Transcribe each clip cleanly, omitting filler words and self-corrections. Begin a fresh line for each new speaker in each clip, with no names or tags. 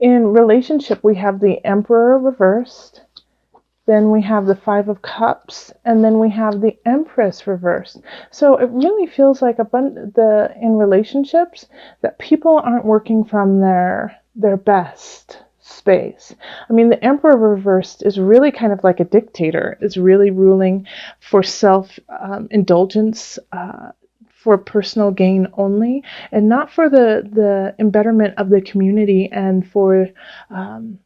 In relationship, we have the Emperor reversed, then we have the Five of Cups, and then we have the Empress reversed. So it really feels like in relationships that people aren't working from their best space. I mean, the Emperor reversed is really kind of like a dictator. It's really ruling for self indulgence. For personal gain only, and not for the embetterment of the community and for um,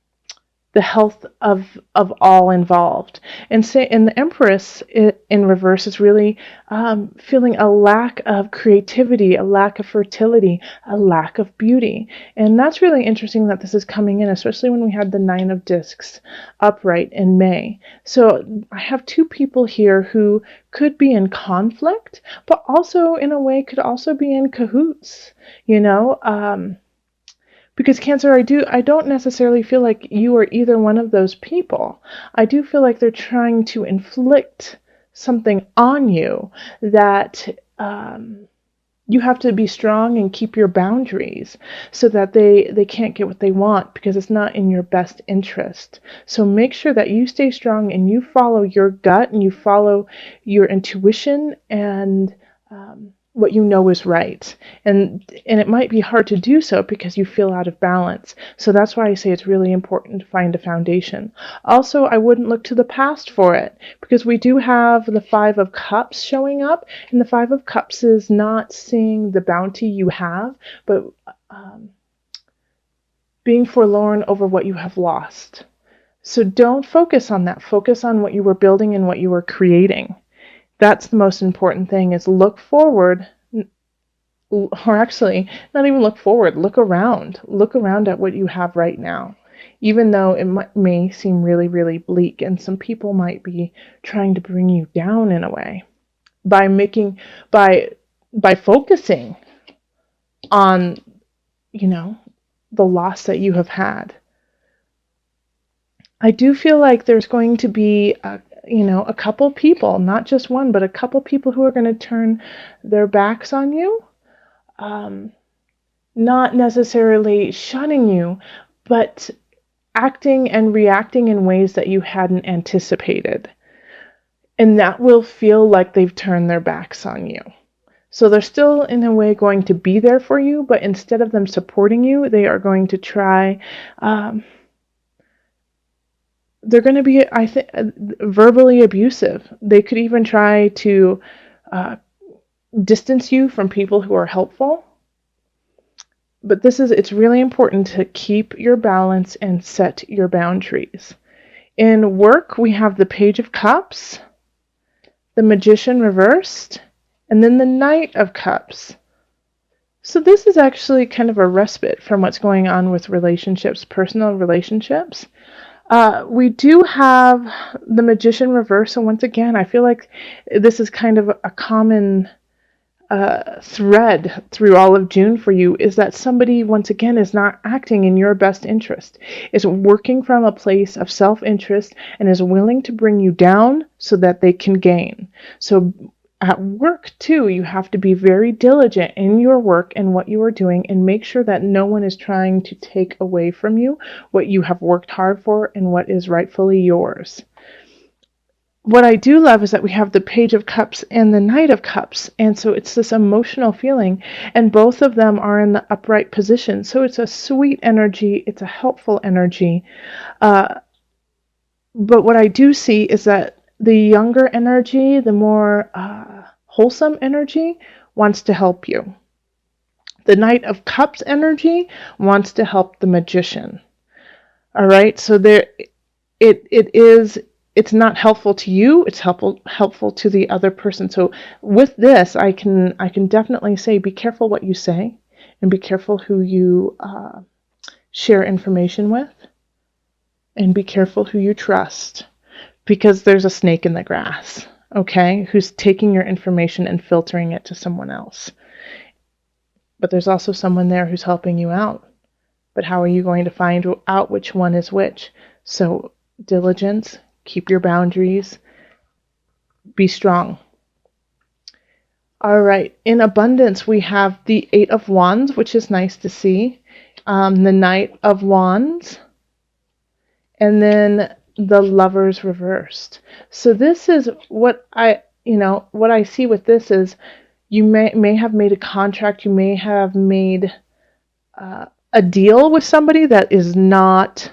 the health of all involved. And the Empress in reverse is really feeling a lack of creativity, a lack of fertility, a lack of beauty. And that's really interesting that this is coming in, especially when we had the Nine of Discs upright in May. So I have two people here who could be in conflict, but also in a way could also be in cahoots, you know. Because Cancer, I don't necessarily feel like you are either one of those people. I do feel like they're trying to inflict something on you that you have to be strong and keep your boundaries so that they can't get what they want, because it's not in your best interest. So make sure that you stay strong and you follow your gut and you follow your intuition and what you know is right. And it might be hard to do so because you feel out of balance. So that's why I say it's really important to find a foundation. Also, I wouldn't look to the past for it, because we do have the Five of Cups showing up, and the Five of Cups is not seeing the bounty you have, but being forlorn over what you have lost. So don't focus on that. Focus on what you were building and what you were creating. That's the most important thing, is look forward, or actually not even look forward, look around at what you have right now, even though it may seem really, really bleak, and some people might be trying to bring you down in a way by making by focusing on, you know, the loss that you have had. I do feel like there's going to be a couple people, not just one, but a couple people who are going to turn their backs on you. Not necessarily shunning you, but acting and reacting in ways that you hadn't anticipated. And that will feel like they've turned their backs on you. So they're still, in a way, going to be there for you, but instead of them supporting you, they are going to try. They're going to be, I think, verbally abusive. They could even try to distance you from people who are helpful. But it's really important to keep your balance and set your boundaries. In work, we have the Page of Cups, the Magician reversed, and then the Knight of Cups. So this is actually kind of a respite from what's going on with relationships, personal relationships. We do have the Magician reverse, and once again, I feel like this is kind of a common thread through all of June for you, is that somebody, once again, is not acting in your best interest, is working from a place of self-interest, and is willing to bring you down so that they can gain. So at work, too, you have to be very diligent in your work and what you are doing, and make sure that no one is trying to take away from you what you have worked hard for and what is rightfully yours. What I do love is that we have the Page of Cups and the Knight of Cups, and so it's this emotional feeling, and both of them are in the upright position. So it's a sweet energy, it's a helpful energy. But what I do see is that the younger energy, the more wholesome energy, wants to help you. The Knight of Cups energy wants to help the Magician. All right, so it's not helpful to you, it's helpful to the other person. So with this, I can definitely say, be careful what you say, and be careful who you share information with, and be careful who you trust, because there's a snake in the grass, okay, who's taking your information and filtering it to someone else. But there's also someone there who's helping you out. But how are you going to find out which one is which? So diligence, keep your boundaries, be strong. All right, in abundance, we have the Eight of Wands, which is nice to see. the Knight of Wands, and then the Lovers reversed. So this is what what I see with this is you may have made a contract, you may have made a deal with somebody that is not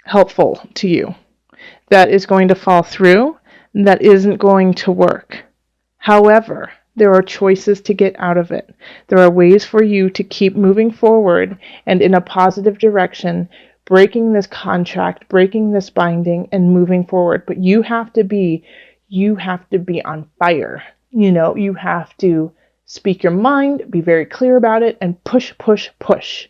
helpful to you, that is going to fall through, that isn't going to work. However, there are choices to get out of it. There are ways for you to keep moving forward and in a positive direction, breaking this contract, breaking this binding, and moving forward. But you have to be on fire. You have to speak your mind, be very clear about it, and push, push, push.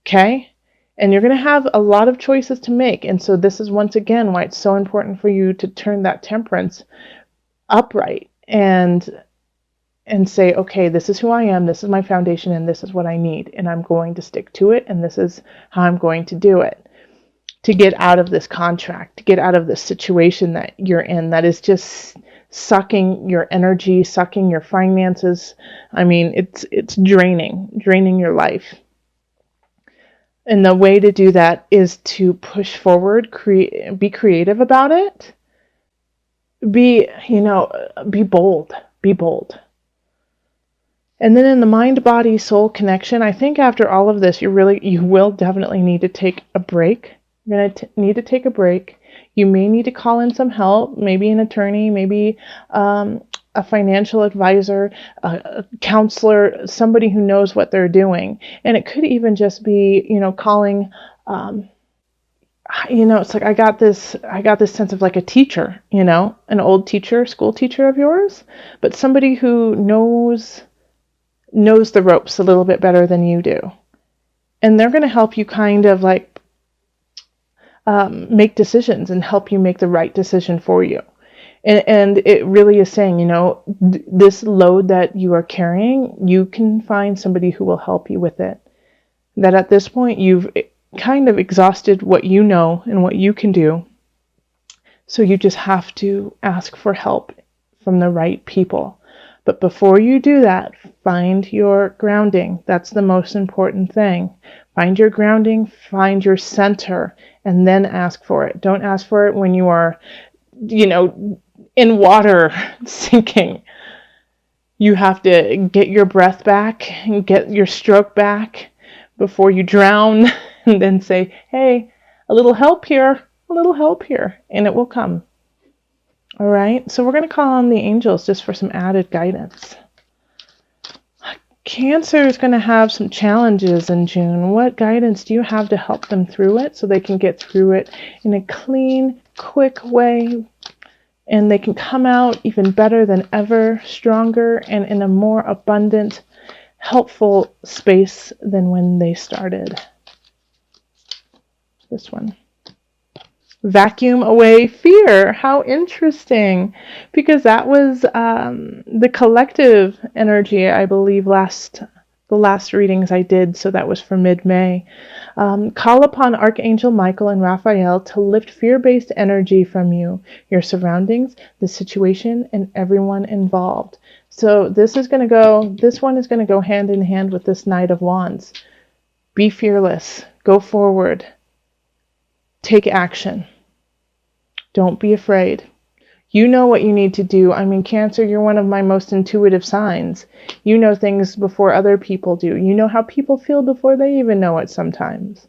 Okay? And you're going to have a lot of choices to make. And so this is once again why it's so important for you to turn that temperance upright and say, okay, this is who I am, this is my foundation, and this is what I need, and I'm going to stick to it, and this is how I'm going to do it to get out of this contract, to get out of this situation that you're in that is just sucking your energy, sucking your finances. I mean, it's draining your life. And the way to do that is to push forward, be creative about it, be bold, be bold. And then in the mind-body soul connection, I think after all of this, you will definitely need to take a break. You're going to need to take a break. You may need to call in some help, maybe an attorney, maybe a financial advisor, a counselor, somebody who knows what they're doing. And it could even just be, calling, it's like I got this sense of like a teacher, an old teacher, school teacher of yours, but somebody who knows the ropes a little bit better than you do. And they're going to help you kind of like make decisions and help you make the right decision for you. And it really is saying, this load that you are carrying, you can find somebody who will help you with it. That at this point, you've kind of exhausted what you know and what you can do. So you just have to ask for help from the right people. But before you do that, find your grounding. That's the most important thing. Find your grounding, find your center, and then ask for it. Don't ask for it when you are, in water sinking. You have to get your breath back and get your stroke back before you drown, and then say, hey, a little help here, and it will come. All right, so we're going to call on the angels just for some added guidance. Cancer is going to have some challenges in June. What guidance do you have to help them through it so they can get through it in a clean, quick way, and they can come out even better than ever, stronger, and in a more abundant, helpful space than when they started? This one. Vacuum away fear. How interesting, because that was the collective energy, I believe, the last readings I did, so that was for mid-May. Call upon Archangel Michael and Raphael to lift fear-based energy from you, your surroundings, the situation, and everyone involved. So this one is going to go hand in hand with this Knight of Wands. Be fearless. Go forward. Take action. Don't be afraid. You know what you need to do. I mean, Cancer, you're one of my most intuitive signs. You know things before other people do. You know how people feel before they even know it sometimes.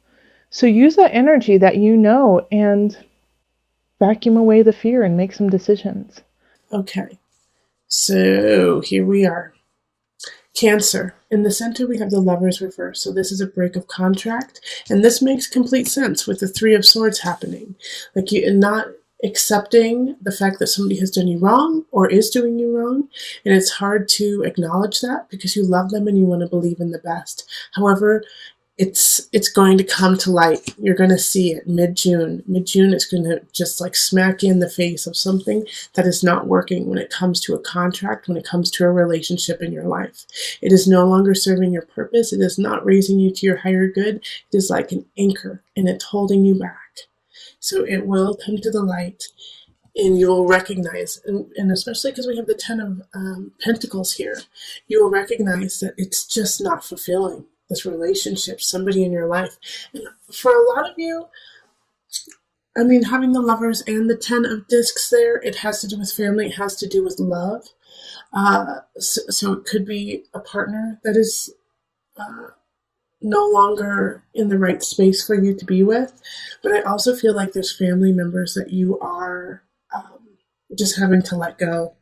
So use that energy that you know and vacuum away the fear and make some decisions.
Okay, so here we are. Cancer. In the center, we have the Lovers reverse. So this is a break of contract. And this makes complete sense with the Three of Swords happening. Like you're not accepting the fact that somebody has done you wrong or is doing you wrong. And it's hard to acknowledge that because you love them and you want to believe in the best. However, it's going to come to light. You're going to see it mid-June. Mid-June is going to just like smack you in the face of something that is not working when it comes to a contract, when it comes to a relationship in your life. It is no longer serving your purpose. It is not raising you to your higher good. It is like an anchor and it's holding you back. So it will come to the light. And you will recognize, and especially because we have the Ten of Pentacles here, you will recognize that it's just not fulfilling, this relationship, somebody in your life. And for a lot of you, I mean, having the Lovers and the Ten of Discs there, it has to do with family, it has to do with love. So it could be a partner that is no longer in the right space for you to be with. But I also feel like there's family members that you are just having to let go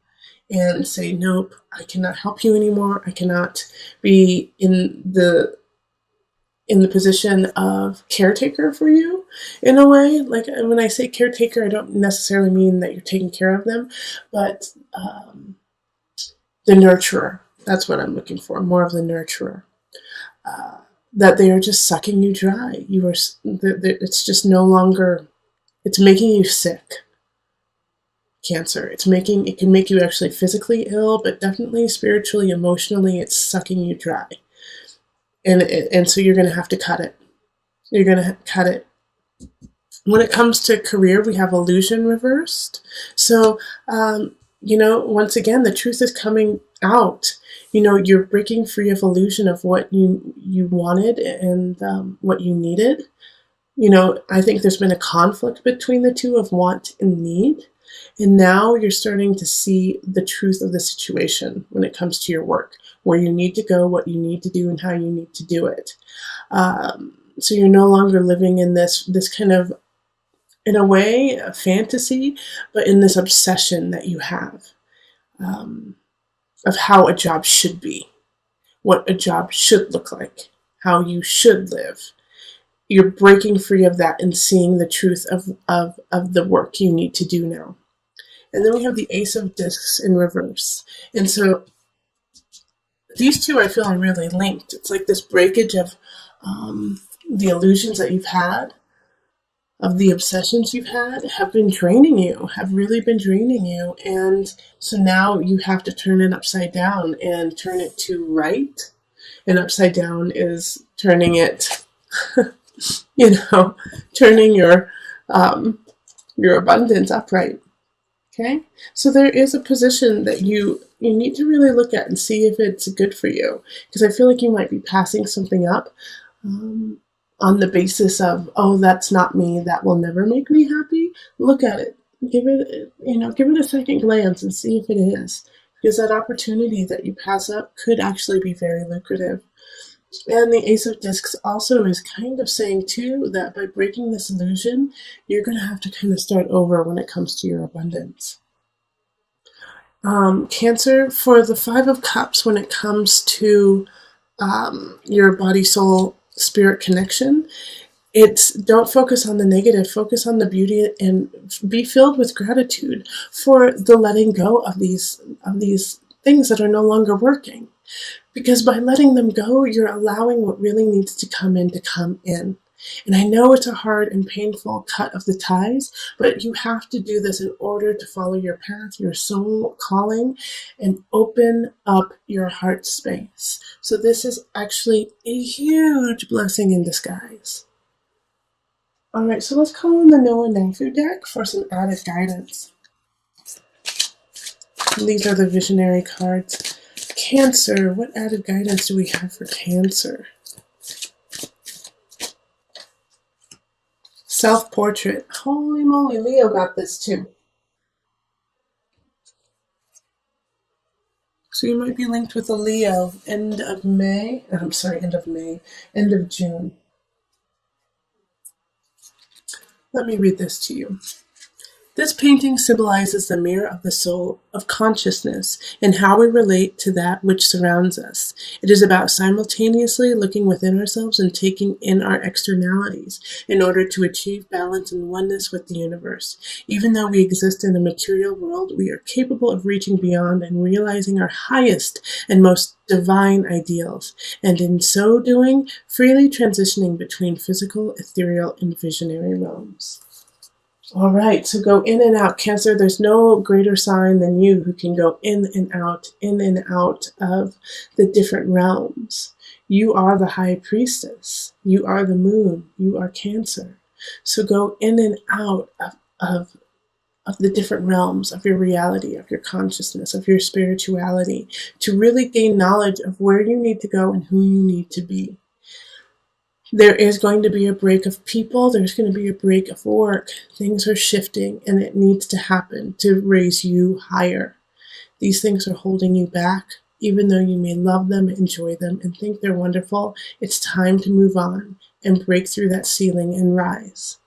and say, nope, I cannot help you anymore. I cannot be in the position of caretaker for you in a way. Like when I say caretaker, I don't necessarily mean that you're taking care of them, but the nurturer. That's what I'm looking for, more of the nurturer. That they are just sucking you dry. It's just no longer, it's making you sick. Cancer. It can make you actually physically ill, but definitely spiritually, emotionally, it's sucking you dry. And so you're going to have to cut it. You're going to cut it. When it comes to career, we have illusion reversed. So, once again, the truth is coming out. You're breaking free of illusion of what you wanted and what you needed. I think there's been a conflict between the two of want and need. And now you're starting to see the truth of the situation when it comes to your work, where you need to go, what you need to do, and how you need to do it. So you're no longer living in this kind of, in a way, a fantasy, but in this obsession that you have of how a job should be, what a job should look like, how you should live. You're breaking free of that and seeing the truth of the work you need to do now. And then we have the Ace of Discs in reverse. And so these two I feel are really linked. It's like this breakage of the illusions that you've had, of the obsessions you've had, have been draining you, have really been draining you. And so now you have to turn it upside down and turn it to right. And upside down is turning it, turning your abundance upright. Okay, so there is a position that you need to really look at and see if it's good for you, because I feel like you might be passing something up on the basis of, oh, that's not me, that will never make me happy. Look at it, give it a second glance and see if it is, because that opportunity that you pass up could actually be very lucrative. And the Ace of Discs also is kind of saying, too, that by breaking this illusion, you're going to have to kind of start over when it comes to your abundance. Cancer, for the Five of Cups, when it comes to your body, soul, spirit connection, it's don't focus on the negative, focus on the beauty, and be filled with gratitude for the letting go of these things that are no longer working. Because by letting them go, you're allowing what really needs to come in to come in. And I know it's a hard and painful cut of the ties, but you have to do this in order to follow your path, your soul calling, and open up your heart space. So this is actually a huge blessing in disguise. All right, so let's call in the Noah Nangfu deck for some added guidance. And these are the visionary cards. Cancer, what added guidance do we have for Cancer? Self-portrait. Holy moly, Leo got this too. So you might be linked with a Leo. End of May. End of June. Let me read this to you. This painting symbolizes the mirror of the soul, of consciousness, and how we relate to that which surrounds us. It is about simultaneously looking within ourselves and taking in our externalities in order to achieve balance and oneness with the universe. Even though we exist in the material world, we are capable of reaching beyond and realizing our highest and most divine ideals, and in so doing, freely transitioning between physical, ethereal, and visionary realms. All right, so go in and out. Cancer, there's no greater sign than you who can go in and out of the different realms. You are the high priestess. You are the moon. You are Cancer. So go in and out of the different realms of your reality, of your consciousness, of your spirituality, to really gain knowledge of where you need to go and who you need to be. There is going to be a break of people, there's going to be a break of work. Things are shifting, and it needs to happen to raise you higher. These things are holding you back. Even though you may love them, enjoy them, and think they're wonderful, it's time to move on and break through that ceiling and rise.